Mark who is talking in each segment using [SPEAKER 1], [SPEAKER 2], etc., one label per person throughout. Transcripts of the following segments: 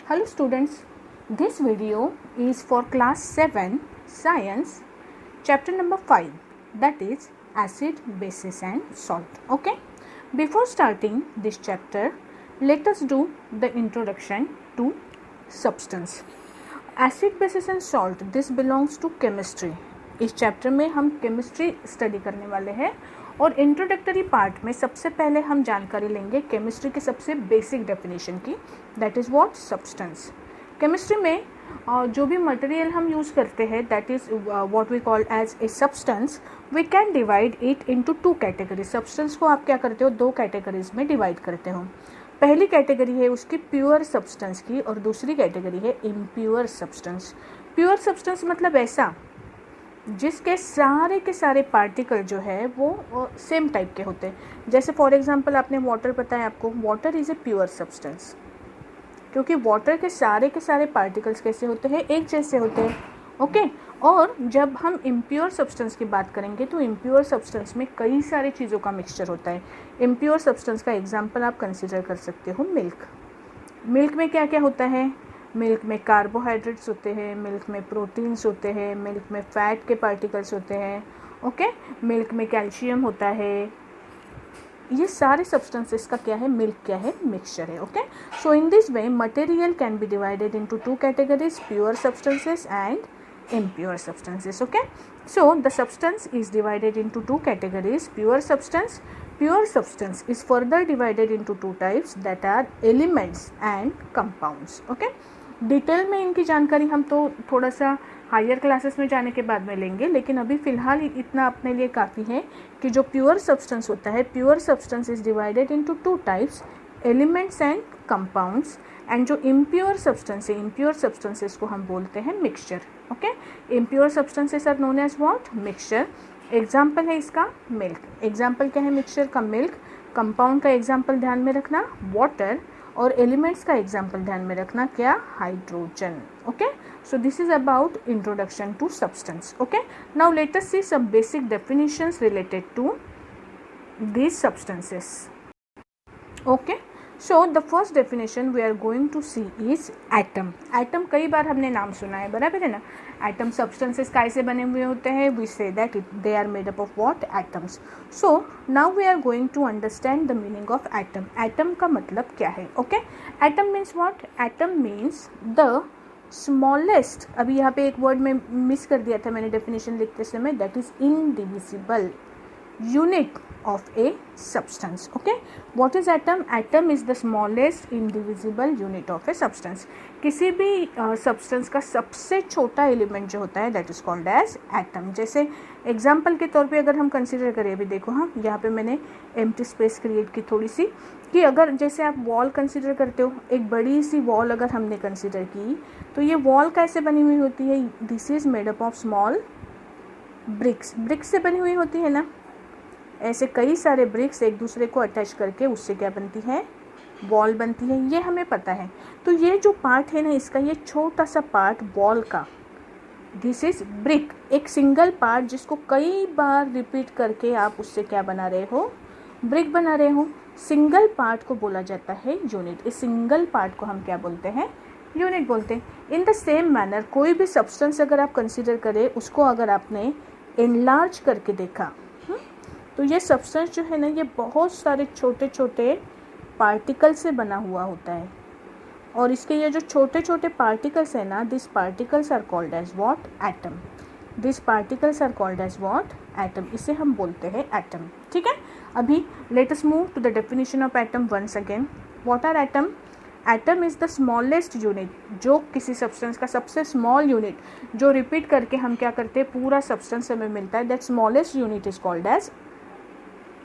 [SPEAKER 1] Hello students, this video is for class 7 science chapter number 5, that is acid, bases and salt. Okay, before starting this chapter, let us do the introduction to substance. Acid, bases and salt, this belongs to chemistry. इस chapter में हम chemistry study करने वाले हैं और introductory part में सबसे पहले हम जानकारी लेंगे केमिस्ट्री के सबसे बेसिक डेफिनेशन की, that is what substance. Chemistry में जो भी मटेरियल हम यूज़ करते हैं that is what we call as a substance. We can divide it into two categories. Substance को आप क्या करते हो, दो कैटेगरीज में डिवाइड करते हो. पहली कैटेगरी है उसकी प्योर सब्सटेंस की और दूसरी कैटेगरी है इम्प्योर सब्सटेंस. प्योर सब्सटेंस मतलब ऐसा जिसके सारे के सारे पार्टिकल जो है वो सेम टाइप के होते हैं. जैसे फॉर एग्जांपल आपने वाटर पता है आपको, water is a pure substance क्योंकि वाटर के सारे पार्टिकल्स कैसे होते हैं, एक जैसे होते हैं. ओके. और जब हम इम्प्योर सब्सटेंस की बात करेंगे तो इम्प्योर सब्सटेंस में कई सारी चीज़ों का मिक्सचर होता है. इम्प्योर सब्सटेंस का एग्जाम्पल आप कंसिडर कर सकते हो मिल्क. मिल्क में क्या क्या होता है, मिल्क में कार्बोहाइड्रेट्स होते हैं, मिल्क में प्रोटीन्स होते हैं, मिल्क में फैट के पार्टिकल्स होते हैं. ओके. मिल्क में कैल्शियम होता है. ये सारे सब्सटेंसेस का क्या है, मिल्क क्या है, मिक्सचर है. Okay. So in this way material can be divided into two categories, pure substances and impure substances. Okay, so the substance is divided into two categories. Pure substance is further divided into two types, that are elements and compounds. Okay, detail में इनकी जानकारी हम तो थोड़ा सा higher classes में जाने के बाद में लेंगे, लेकिन अभी फ़िलहाल इतना अपने लिए काफ़ी है कि जो प्योर सब्सटेंस होता है, pure substance is divided into two types, elements and compounds. And जो इम्प्योर सब्सटेंस है, इम्प्योर सब्सटेंसेस को हम बोलते हैं mixture. Okay. Impure substances are known as what, mixture. Example है इसका मिल्क. एग्जाम्पल क्या है मिक्सचर का, मिल्क. कंपाउंड का एग्जाम्पल ध्यान में रखना वाटर, और एलिमेंट्स का एग्जाम्पल ध्यान में रखना क्या, hydrogen. Okay. So this is about introduction to substance. Okay. Now let us see some basic definitions related to these substances. Okay, so the first definition we are going to see is atom. Atom कई बार हमने नाम सुना है, बराबर है ना. Atom substances कैसे बने हुए होते हैं, we say that they are made up of what, atoms. So now we are going to understand the meaning of atom. Atom का मतलब क्या है. Okay, atom means what, atom means the smallest. अभी यहाँ पे एक वर्ड में miss कर दिया था मैंने डेफिनेशन लिखते समय, that is indivisible unit of a substance. Okay, what is atom? Atom is the smallest indivisible unit of a substance. किसी भी substance का सबसे छोटा एलिमेंट जो होता है that is called as atom. जैसे एग्जाम्पल के तौर पे अगर हम कंसिडर करें, अभी देखो हाँ यहाँ पे मैंने एम्प्टी स्पेस क्रिएट की थोड़ी सी, कि अगर जैसे आप वॉल कंसिडर करते हो, एक बड़ी सी वॉल अगर हमने कंसिडर की तो ये वॉल कैसे बनी हुई होती है, this is made up of small bricks. Bricks से बनी हुई होती है ना, ऐसे कई सारे ब्रिक्स एक दूसरे को अटैच करके उससे क्या बनती है, वॉल बनती है. ये हमें पता है. तो ये जो पार्ट है ना इसका, ये छोटा सा पार्ट वॉल का, दिस इज ब्रिक. एक सिंगल पार्ट जिसको कई बार रिपीट करके आप उससे क्या बना रहे हो, ब्रिक बना रहे हो. सिंगल पार्ट को बोला जाता है यूनिट. इस सिंगल पार्ट को हम क्या बोलते हैं, यूनिट बोलते हैं. इन द सेम मैनर कोई भी सब्सटेंस अगर आप कंसिडर करें, उसको अगर आपने एनलार्ज करके देखा तो ये सब्सटेंस जो है ना, ये बहुत सारे छोटे छोटे पार्टिकल से बना हुआ होता है. और इसके ये जो छोटे छोटे पार्टिकल्स है ना, this particles are called as what, atom. This particles are called as what, atom. इसे हम बोलते हैं एटम. ठीक है. अभी let us move to the definition of atom once again. What are atom? Atom is the smallest unit. जो किसी substance का सबसे स्मॉल यूनिट जो रिपीट करके हम क्या करते हैं, पूरा सब्सटेंस हमें मिलता है, that smallest unit is called as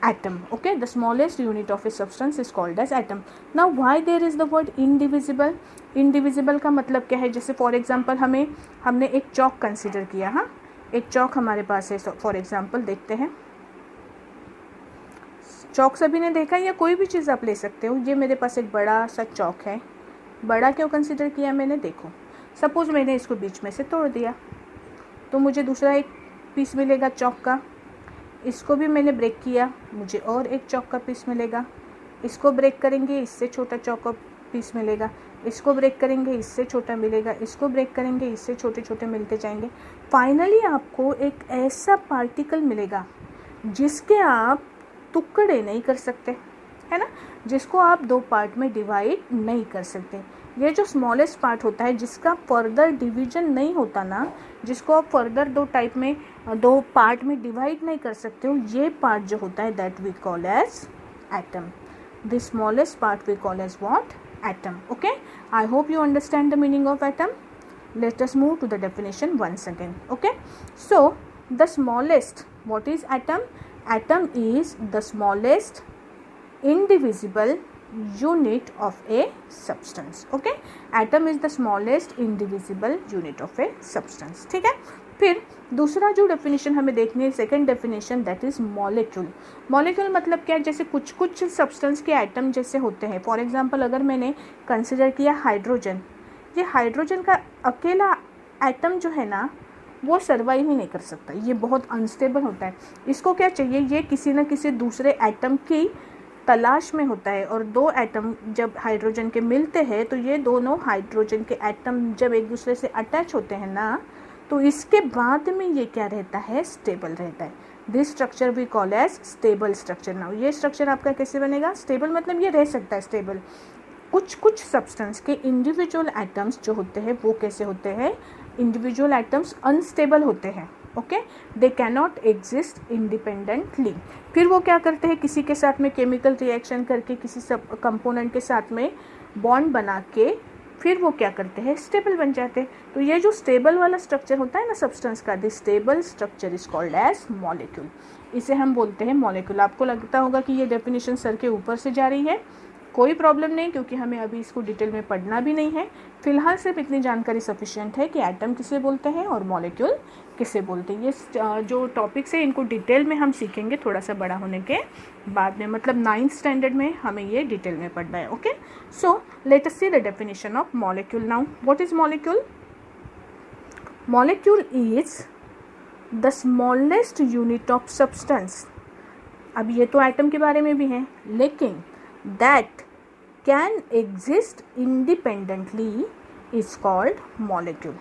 [SPEAKER 1] atom. Okay, the smallest unit of a substance is called as atom. Now why there is the word indivisible? Indivisible का मतलब क्या है, जैसे फॉर एग्जांपल हमने एक चौक कंसिडर किया. हाँ, एक चौक हमारे पास है. फॉर एग्जांपल देखते हैं, चौक सभी ने देखा, या कोई भी चीज़ आप ले सकते हो. ये मेरे पास एक बड़ा सा चौक है. बड़ा क्यों कंसिडर किया मैंने, देखो सपोज मैंने इसको बीच में से तोड़ दिया तो मुझे दूसरा एक पीस मिलेगा चौक का. इसको भी मैंने ब्रेक किया, मुझे और एक चौक का पीस मिलेगा. इसको ब्रेक करेंगे, इससे छोटा चौक का पीस मिलेगा. इसको ब्रेक करेंगे इससे छोटा मिलेगा, इसको ब्रेक करेंगे इससे छोटे छोटे मिलते जाएंगे। फाइनली आपको एक ऐसा पार्टिकल मिलेगा जिसके आप टुकड़े नहीं कर सकते, है ना, जिसको आप दो पार्ट में डिवाइड नहीं कर सकते। ये जो स्मॉलेस्ट पार्ट होता है जिसका फर्दर डिवीजन नहीं होता ना, जिसको आप फर्दर दो पार्ट में डिवाइड नहीं कर सकते हो, ये पार्ट जो होता है that we call as atom. The smallest part we call as what? Atom. Okay, I hope you understand the meaning of atom. Let us move to the definition once again. Okay, so the smallest, what is atom? Atom is the smallest indivisible unit of a substance. Okay, atom is the smallest indivisible unit of a substance. ठीक है, फिर दूसरा जो definition हमें देखनी है, second definition, that is molecule. Molecule मतलब क्या है? जैसे कुछ कुछ सब्सटेंस के एटम जैसे होते हैं। फॉर एग्जांपल अगर मैंने कंसिडर किया हाइड्रोजन, ये हाइड्रोजन का अकेला एटम जो है ना वो सर्वाइव ही नहीं कर सकता, ये बहुत अनस्टेबल होता है। इसको क्या चाहिए? ये किसी न किसी दूसरे एटम की तलाश में होता है, और दो एटम जब हाइड्रोजन के मिलते हैं तो ये दोनों हाइड्रोजन के एटम जब एक दूसरे से अटैच होते हैं ना, तो इसके बाद में ये क्या रहता है? स्टेबल रहता है। This structure we call as stable structure. Now ये स्ट्रक्चर आपका कैसे बनेगा? स्टेबल मतलब ये रह सकता है स्टेबल। कुछ कुछ सब्सटेंस के इंडिविजुअल एटम्स जो होते हैं वो कैसे होते हैं? इंडिविजुअल एटम्स अनस्टेबल होते हैं। Okay, they can not exist independently. फिर वो क्या करते हैं? किसी के साथ में केमिकल रिएक्शन करके किसी सब कंपोनेंट के साथ में बॉन्ड बना के फिर वो क्या करते हैं? स्टेबल बन जाते हैं। तो ये जो स्टेबल वाला स्ट्रक्चर होता है ना सब्सटेंस का, this stable structure is called as molecule. इसे हम बोलते हैं मॉलिक्यूल। आपको लगता होगा कि ये डेफिनेशन सर के ऊपर से जा रही है, कोई प्रॉब्लम नहीं, क्योंकि हमें अभी इसको डिटेल में पढ़ना भी नहीं है। फिलहाल सिर्फ इतनी जानकारी सफिशिएंट है कि एटम किसे बोलते हैं और मॉलिक्यूल किसे बोलते हैं। ये जो टॉपिक्स है इनको डिटेल में हम सीखेंगे थोड़ा सा बड़ा होने के बाद में, मतलब 9th स्टैंडर्ड में हमें ये डिटेल में पढ़ना है। Okay, so let us see the definition of molecule now. What is molecule? Molecule is the smallest unit of substance. अब ये तो एटम के बारे में भी है, लेकिन that can exist independently is called molecule।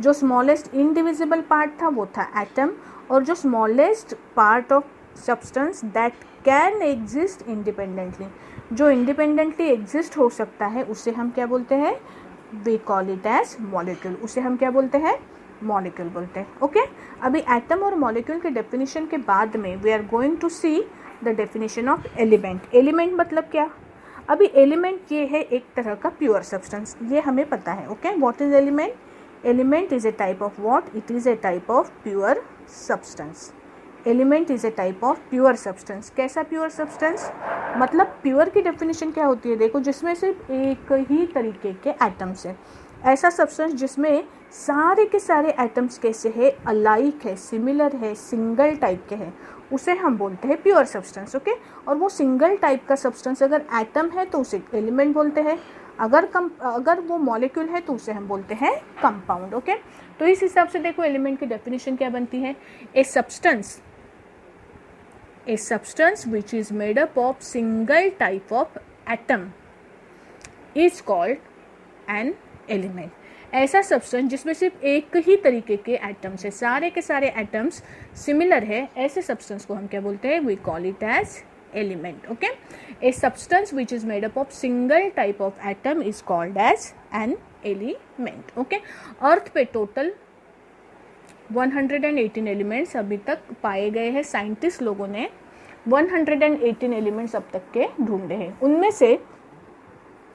[SPEAKER 1] जो smallest indivisible part था वो था atom, और जो smallest part of substance that can exist independently, जो independently exist हो सकता है, उसे हम क्या बोलते हैं? we call it as molecule। उसे हम क्या बोलते हैं? molecule बोलते हैं। ओके, अभी एटम और molecule के definition के बाद में we are going to see the definition of element. Element मतलब क्या? अभी एलिमेंट ये है एक तरह का प्योर सब्सटेंस, ये हमें पता है। Okay, what is element? Element is a type of what? It is a type of pure substance. Element is a type of pure substance. कैसा प्योर सब्सटेंस? मतलब प्योर की डेफिनेशन क्या होती है? देखो, जिसमें सिर्फ एक ही तरीके के एटम्स है, ऐसा सब्सटेंस जिसमें सारे के सारे एटम्स कैसे है? अलाइक है, सिमिलर है, सिंगल टाइप के हैं, उसे हम बोलते हैं प्योर सब्सटेंस। ओके, और वो सिंगल टाइप का सब्सटेंस अगर एटम है तो उसे एलिमेंट बोलते हैं, अगर वो मॉलिक्यूल है तो उसे हम बोलते हैं कंपाउंड। ओके, तो इस हिसाब से देखो एलिमेंट की डेफिनेशन क्या बनती है? ए substance which is made up of single type of atom is called an element. ऐसा सब्सटेंस जिसमें सिर्फ एक ही तरीके के एटम्स है, सारे के सारे एटम्स सिमिलर है, ऐसे सब्सटेंस को हम क्या बोलते हैं? We call it as element. Okay, a substance which is made up of single type of atom is called as an element. Okay, earth पे टोटल 118 एलिमेंट्स अभी तक पाए गए हैं। साइंटिस्ट लोगों ने 118 एलिमेंट्स अब तक के ढूंढे हैं। उनमें से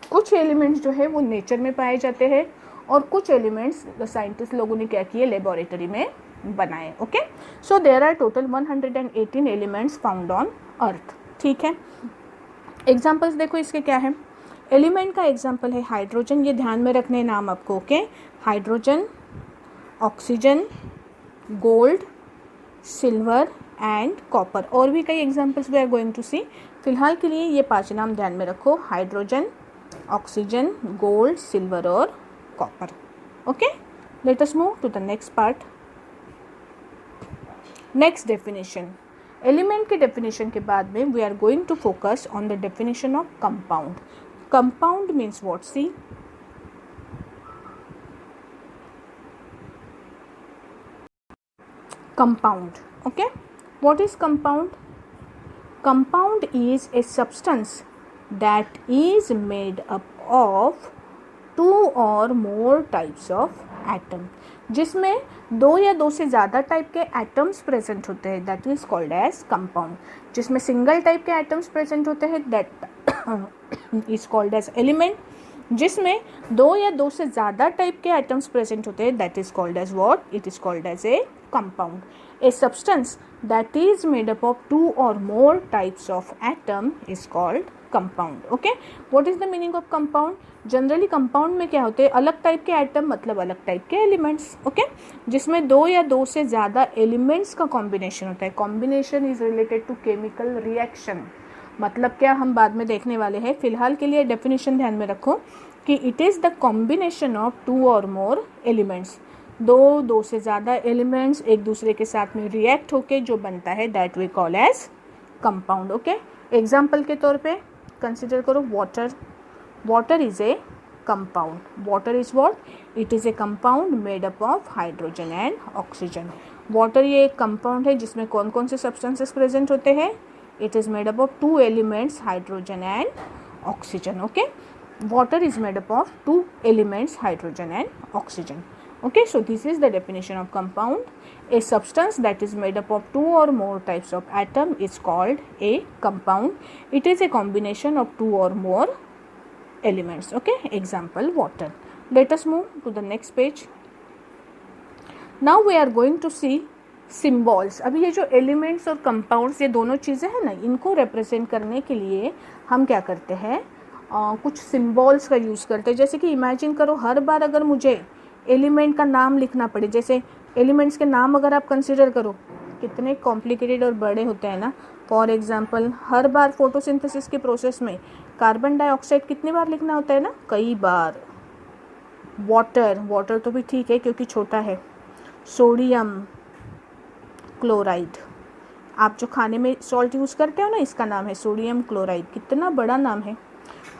[SPEAKER 1] कुछ एलिमेंट्स जो है वो नेचर में पाए जाते हैं, और कुछ एलिमेंट्स साइंटिस्ट लोगों ने क्या किए? लेबोरेटरी में बनाए। Okay, so there are total 118 elements found on earth. ठीक है, एग्जांपल्स देखो इसके क्या है? एलिमेंट का एग्जांपल है हाइड्रोजन, ये ध्यान में रखने नाम आपको। Okay, hydrogen, oxygen, gold, silver and copper. और भी कई examples we are going to see. फिलहाल के लिए ये 5 नाम ध्यान में रखो: हाइड्रोजन, ऑक्सीजन, गोल्ड, सिल्वर और copper. Okay, let us move to the next part. Next definition. Element के डेफिनेशन के बाद में we are going to focus on the definition of compound. Compound means what? See, compound. Okay, what is compound? Compound is a substance that is made up of two or more types of atom. जिसमें दो या दो से ज़्यादा type के atoms present होते हैं, that is called as compound. जिसमें सिंगल टाइप के एटम्स प्रेजेंट होते हैं, that is called as element. जिसमें दो या दो से ज़्यादा टाइप के एटम्स प्रेजेंट होते हैं, that is called as what? It is called as a compound. A substance that is made up of two or more types of atom is called compound. Okay, what is the meaning of compound? Generally compound में क्या होते हैं? अलग type के atom मतलब अलग type के elements. Okay, जिसमें दो या दो से ज़्यादा एलिमेंट्स का कॉम्बिनेशन होता है. Combination is related to chemical reaction. मतलब क्या, हम बाद में देखने वाले हैं. फिलहाल के लिए डेफिनेशन ध्यान में रखो कि it is the combination of two और मोर एलिमेंट्स. दो से ज़्यादा एलिमेंट्स एक दूसरे के साथ में रिएक्ट होके जो बनता है, that we call as compound. Okay, example के तौर पे कंसिडर करो water. Water is a compound. Water is what? It is a compound made up of hydrogen and oxygen. Water ये एक कंपाउंड है जिसमें कौन कौन से सब्सटेंसेस प्रेजेंट होते हैं? It is made up of two elements, hydrogen and oxygen. Okay, water is made up of two elements, hydrogen and oxygen. Okay, so this is the definition of compound. A substance that is made up of two or more types of atom is called a compound. It is a combination of two or more elements. Okay, example water. Let us move to the next page. Now we are going to see symbols. अभी ये जो elements और compounds ये दोनों चीज़ें हैं ना, इनको represent करने के लिए हम क्या करते हैं? कुछ symbols का यूज़ करते हैं. जैसे कि imagine करो, हर बार अगर मुझे एलिमेंट का नाम लिखना पड़े, जैसे एलिमेंट्स के नाम अगर आप कंसिडर करो कितने कॉम्प्लिकेटेड और बड़े होते हैं ना. For example, her bar photosynthesis के प्रोसेस में कार्बन डाइऑक्साइड कितनी बार लिखना होता है ना? कई बार. वाटर तो भी ठीक है क्योंकि छोटा है. सोडियम क्लोराइड, आप जो खाने में सॉल्ट यूज़ करते हो ना, इसका नाम है सोडियम क्लोराइड. कितना बड़ा नाम है.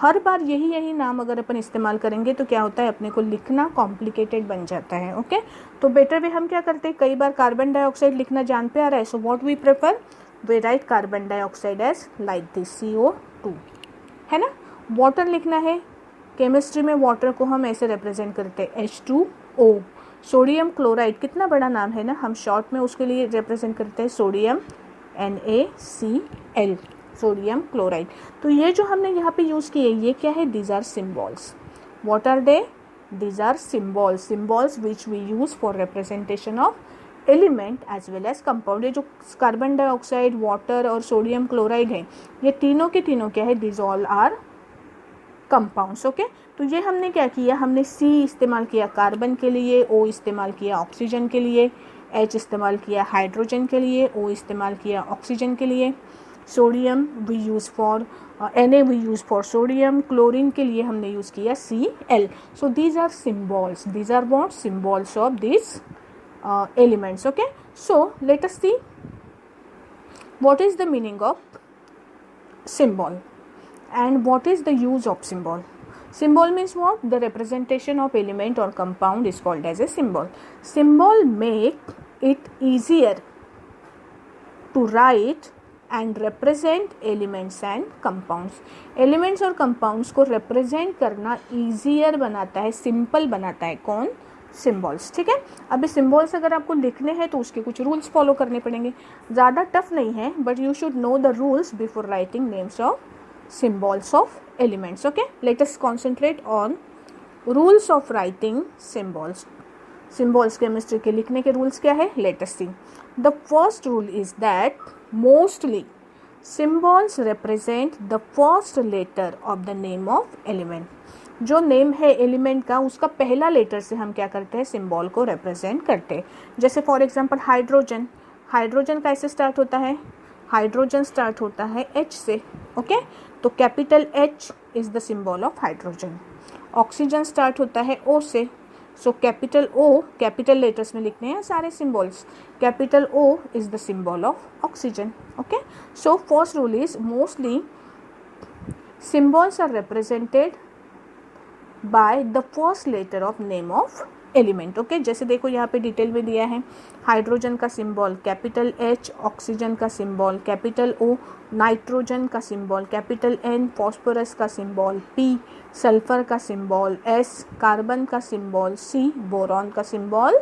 [SPEAKER 1] हर बार यही नाम अगर अपन इस्तेमाल करेंगे तो क्या होता है, अपने को लिखना कॉम्प्लिकेटेड बन जाता है. ओके, तो बेटर वे हम क्या करते हैं, कई बार कार्बन डाइऑक्साइड लिखना जान पे आ रहा है, so what we prefer, we write carbon dioxide as like this CO2, है ना. वाटर लिखना है, केमिस्ट्री में वाटर को हम ऐसे रिप्रेजेंट करते हैं H2O. सोडियम क्लोराइड कितना बड़ा नाम है ना, हम शॉर्ट में उसके लिए रिप्रेजेंट करते हैं सोडियम NaCl, सोडियम क्लोराइड. तो ये जो हमने यहाँ पे यूज़ किए, ये क्या है? These are symbols. What are they? These are symbols. Symbols which we use for representation of element as well as compound. ये जो कार्बन डाइऑक्साइड, वाटर और सोडियम क्लोराइड है, ये तीनों के तीनों क्या है? These all are compounds. Okay, तो ये हमने क्या किया, हमने C इस्तेमाल किया कार्बन के लिए, O इस्तेमाल किया ऑक्सीजन के लिए, H इस्तेमाल किया हाइड्रोजन के लिए, O इस्तेमाल किया ऑक्सीजन के लिए. Sodium we use for Na we use for sodium. Chlorine के लिए हमने यूज़ किया Cl. So these are symbols. These are what? Symbols of this elements. Okay, so let us see what is the meaning of symbol and what is the use of symbol. Symbol means what? The representation of element or compound is called as a symbol. Symbol make it easier to write and represent elements and compounds. Elements और compounds को represent करना easier बनाता है, simple बनाता है. कौन? Symbols. ठीक है, अभी सिम्बॉल्स अगर आपको लिखने हैं तो उसके कुछ रूल्स फॉलो करने पड़ेंगे. ज़्यादा टफ नहीं है, but you should know the rules before writing names of symbols of elements. Okay, let us concentrate on rules of writing symbols. Symbols chemistry के लिखने के रूल्स क्या है? Let us see. The first rule is that mostly symbols represent the first letter of the name of element. जो name है element का, उसका पहला लेटर से हम क्या करते हैं? सिम्बॉल को रिप्रेजेंट करते हैं. जैसे फॉर एग्जांपल हाइड्रोजन. हाइड्रोजन कैसे स्टार्ट होता है? हाइड्रोजन स्टार्ट होता है H से. ओके, तो capital H is the symbol of hydrogen. Oxygen start होता है O से, so capital O, capital letters में लिखने हैं सारे symbols. Capital O is the symbol of oxygen. Okay, so first rule is mostly symbols are represented by the first letter of name of element. Okay, जैसे देखो यहाँ पे detail में दिया है, हाइड्रोजन का सिंबल कैपिटल H, ऑक्सीजन का symbol capital O, nitrogen का सिंबल कैपिटल N, फॉस्फोरस का सिंबल P, सल्फर का सिंबल S, कार्बन का सिंबल C, बोरॉन का सिंबल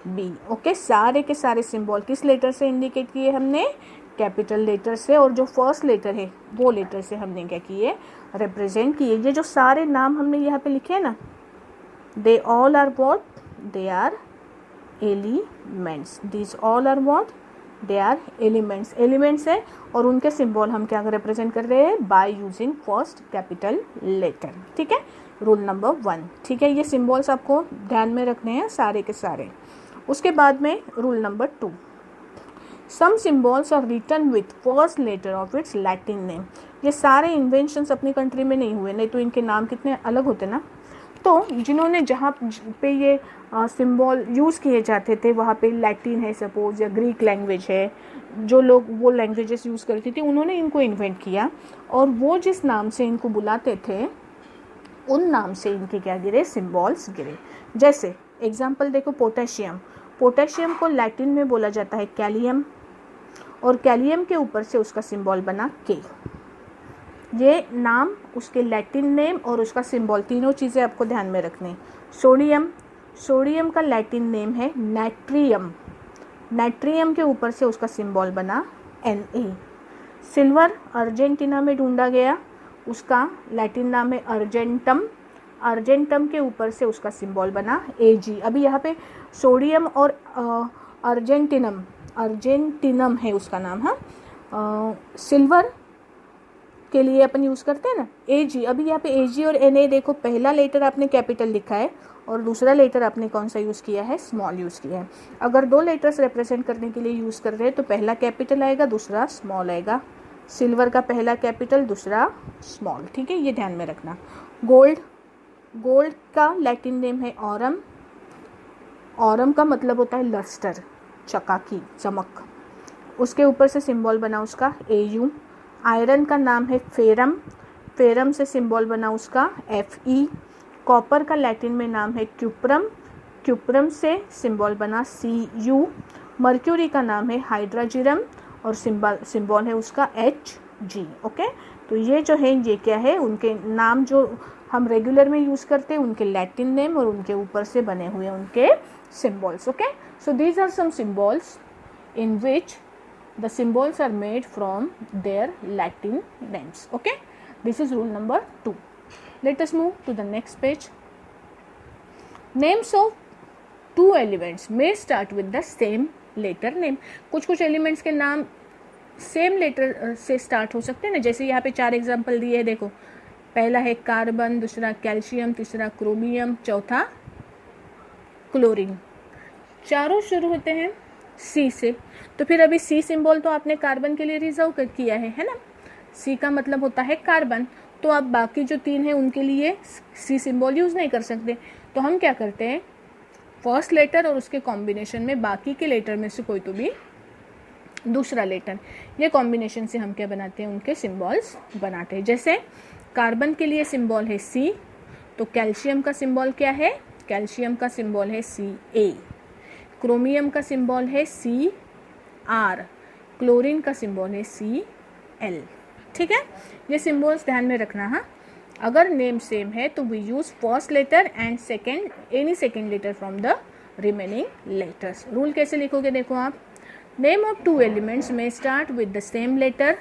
[SPEAKER 1] B। ओके, सारे के सारे सिंबल किस लेटर से इंडिकेट किए हमने? कैपिटल लेटर से, और जो फर्स्ट लेटर है वो लेटर से हमने क्या किए? रिप्रेजेंट किए। ये जो सारे नाम हमने यहाँ पे लिखे हैं ना, they all are what? They are elements. These all are what? They are elements. Elements है और उनके सिंबल हम क्या रिप्रेजेंट कर रहे हैं? By using first capital letter. ठीक है, रूल नंबर 1। ठीक है, ये सिंबल्स आपको ध्यान में रखने हैं सारे के सारे। उसके बाद में rule number 2, some symbols are written with first letter of its Latin name. ये सारे इन्वेंशंस अपनी कंट्री में नहीं हुए, नहीं तो इनके नाम कितने अलग होते ना। तो जिन्होंने जहाँ पे ये सिंबल यूज़ किए जाते थे वहाँ पे लैटिन है सपोज, या ग्रीक लैंग्वेज है, जो लोग वो लैंग्वेजेस यूज़ करती थी उन्होंने इनको इन्वेंट किया, और वो जिस नाम से इनको बुलाते थे उन नाम से इनके क्या गिरे? सिंबल्स गिरे। जैसे एग्जाम्पल देखो, पोटेशियम। पोटेशियम को लैटिन में बोला जाता है कैलियम, और कैलियम के ऊपर से उसका सिंबल बना के। ये नाम, उसके लैटिन नेम और उसका सिंबल, तीनों चीज़ें आपको ध्यान में रखनी। सोडियम, सोडियम का लैटिन नेम है नाइट्रियम, नाइट्रियम के ऊपर से उसका सिंबल बना Na। सिल्वर अर्जेंटीना में ढूंढा गया, उसका लैटिन नाम है अर्जेंटम, अर्जेंटम के ऊपर से उसका सिंबल बना Ag। अभी यहाँ पे सोडियम और अर्जेंटिनम, अर्जेंटिनम है उसका नाम। हाँ, सिल्वर के लिए अपन यूज़ करते हैं ना Ag। अभी यहाँ पे Ag और Na देखो, पहला लेटर आपने कैपिटल लिखा है और दूसरा लेटर आपने कौन सा यूज़ किया है? स्मॉल यूज़ किया है। अगर दो लेटर्स रिप्रेजेंट करने के लिए यूज़ कर रहे हैं तो पहला कैपिटल आएगा, दूसरा स्मॉल आएगा। सिल्वर का पहला कैपिटल, दूसरा स्मॉल। ठीक है, ये ध्यान में रखना। गोल्ड, गोल्ड का लैटिन नेम है ऑरम, ऑरम का मतलब होता है लस्टर, चकाकी, चमक। उसके ऊपर से सिंबल बना उसका Au। आयरन का नाम है फेरम, फेरम से सिंबल बना उसका Fe। कॉपर का लैटिन में नाम है क्यूप्रम, क्यूप्रम से सिंबल बना Cu। मर्क्यूरी का नाम है हाइड्राजिरम और सिंबल है उसका Hg। ओके, तो ये जो है ये क्या है? उनके नाम जो हम रेगुलर में यूज़ करते हैं उनके लैटिन नेम और उनके ऊपर से बने हुए उनके symbols. Okay, so these are some symbols in which the symbols are made from their Latin names. Okay, this is rule number 2. Let us move to the next page. Names of two elements may start with the same letter name. कुछ elements के नाम same letter से start हो सकते हैं ना, जैसे यहाँ पे 4 एग्जाम्पल दिए हैं। देखो, पहला है कार्बन, दूसरा कैल्शियम, तीसरा क्रोमियम, चौथा क्लोरीन। चारों शुरू होते हैं सी से। तो फिर अभी सी सिंबल तो आपने कार्बन के लिए रिजर्व कर किया है ना। सी का मतलब होता है कार्बन, तो आप बाकी जो 3 हैं उनके लिए सी सिंबल यूज़ नहीं कर सकते। तो हम क्या करते हैं, फर्स्ट लेटर और उसके कॉम्बिनेशन में बाकी के लेटर में से कोई तो भी दूसरा लेटर, ये कॉम्बिनेशन से हम क्या बनाते हैं? उनके सिंबल्स बनाते हैं। जैसे कार्बन के लिए सिंबल है सी, तो कैल्शियम का सिंबल क्या है? कैल्शियम का सिंबल है Ca। क्रोमियम का सिंबल है Cr, क्लोरीन का सिंबल है Cl। ठीक है, ये सिंबल्स ध्यान में रखना। हाँ, अगर नेम सेम है तो we use first letter and second, any second letter from the remaining letters. Rule कैसे लिखोगे? देखो आप, नेम ऑफ टू एलिमेंट्स में start with the same letter,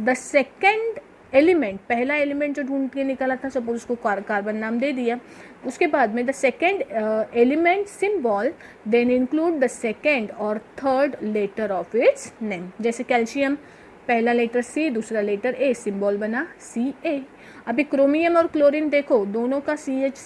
[SPEAKER 1] the second element, पहला एलिमेंट जो ढूंढ के निकाला था सपोज उसको कार्बन नाम दे दिया, उसके बाद में the second element symbol then include the second और third letter of its name. जैसे कैल्शियम, पहला लेटर C, दूसरा लेटर A, सिंबल बना Ca। अभी क्रोमियम और क्लोरीन देखो, दोनों का CH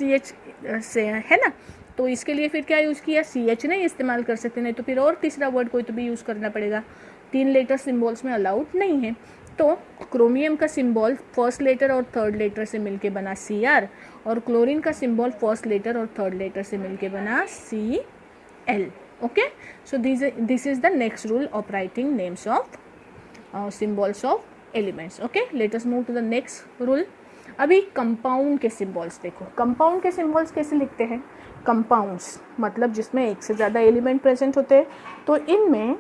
[SPEAKER 1] से है ना, तो इसके लिए फिर क्या यूज़ किया? CH नहीं इस्तेमाल कर सकते, नहीं तो फिर और तीसरा वर्ड कोई तो भी यूज़ करना पड़ेगा। 3 लेटर सिंबल्स में अलाउड नहीं है। तो क्रोमियम का सिंबल फर्स्ट लेटर और थर्ड लेटर से मिलके बना Cr, और क्लोरीन का सिंबल फर्स्ट लेटर और थर्ड लेटर से मिलके बना Cl। Okay, so this is the next rule of writing names of symbols of elements. Okay, let us move to the next rule. अभी कंपाउंड के symbols देखो, compound के symbols कैसे लिखते हैं? कंपाउंड्स मतलब जिसमें एक से ज़्यादा एलिमेंट प्रेजेंट होते हैं, तो इनमें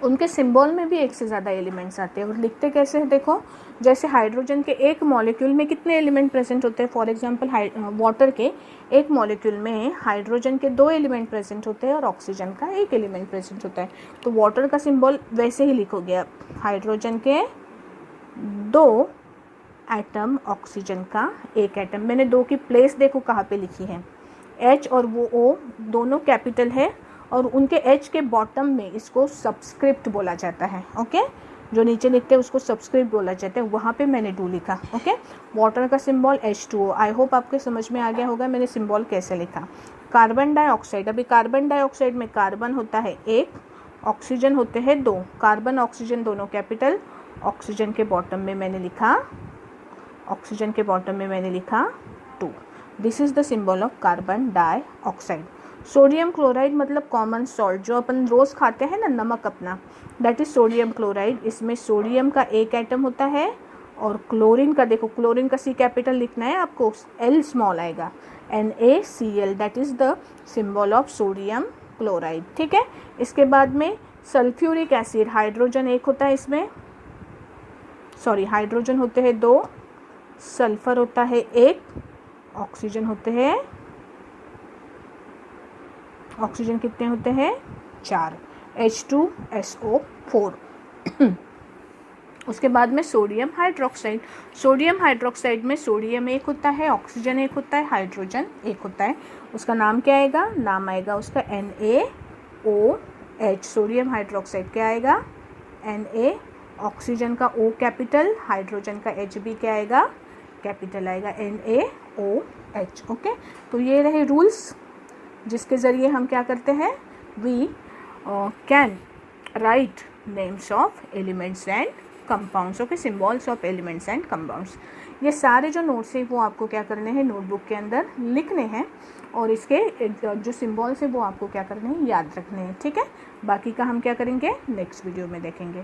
[SPEAKER 1] उनके सिंबल में भी एक से ज़्यादा एलिमेंट्स आते हैं। और लिखते कैसे हैं देखो, जैसे हाइड्रोजन के एक मॉलिक्यूल में कितने एलिमेंट प्रेजेंट होते हैं। फॉर एग्जांपल वाटर के एक मॉलिक्यूल में हाइड्रोजन के 2 एलिमेंट प्रेजेंट होते हैं और ऑक्सीजन का 1 एलिमेंट प्रेजेंट होता है। तो वाटर का सिंबल वैसे ही लिखोगे आप, हाइड्रोजन के 2 एटम, ऑक्सीजन का 1 एटम। मैंने 2 की प्लेस देखो कहाँ पे लिखी है, H और वो O दोनों कैपिटल है और उनके H के बॉटम में इसको सबस्क्रिप्ट बोला जाता है। ओके, जो नीचे लिखते हैं उसको सबस्क्रिप्ट बोला जाता है, वहाँ पे मैंने 2 लिखा। ओके, वाटर का सिंबल H2O। आई होप आपके समझ में आ गया होगा मैंने सिंबल कैसे लिखा। कार्बन डाइऑक्साइड, अभी कार्बन डाइऑक्साइड में कार्बन होता है 1, ऑक्सीजन होते हैं 2, कार्बन ऑक्सीजन दोनों कैपिटल, ऑक्सीजन के बॉटम में मैंने लिखा 2। This is the symbol of carbon dioxide. Sodium chloride मतलब कॉमन सॉल्ट, जो अपन रोज़ खाते हैं ना, नमक अपना, दैट इज सोडियम क्लोराइड। इसमें सोडियम का 1 एटम होता है और क्लोरीन का, देखो क्लोरीन का C कैपिटल लिखना है आपको, L स्मॉल आएगा, NaCl, that is the symbol of sodium chloride. ठीक है, इसके बाद में सल्फ्यूरिक एसिड, हाइड्रोजन 1 होता है इसमें, सॉरी हाइड्रोजन होते हैं 2, सल्फर होता है 1, ऑक्सीजन होते हैं, ऑक्सीजन कितने होते हैं 4, H2SO4। उसके बाद में सोडियम हाइड्रोक्साइड, सोडियम हाइड्रोक्साइड में सोडियम 1 होता है, ऑक्सीजन 1 होता है, हाइड्रोजन 1 होता है। उसका नाम क्या आएगा, नाम आएगा उसका NaOH। सोडियम हाइड्रोक्साइड क्या आएगा, Na, ऑक्सीजन का O कैपिटल, हाइड्रोजन का H भी क्या आएगा, कैपिटल आएगा, NaOH। ओके, तो ये रहे रूल्स जिसके ज़रिए हम क्या करते हैं, we can write names of elements and compounds. Okay, symbols of elements and compounds. ये सारे जो नोट्स हैं वो आपको क्या करने हैं, नोटबुक के अंदर लिखने हैं और इसके जो सिम्बॉल्स हैं वो आपको क्या करने हैं, याद रखने हैं। ठीक है, बाकी का हम क्या करेंगे, नेक्स्ट वीडियो में देखेंगे।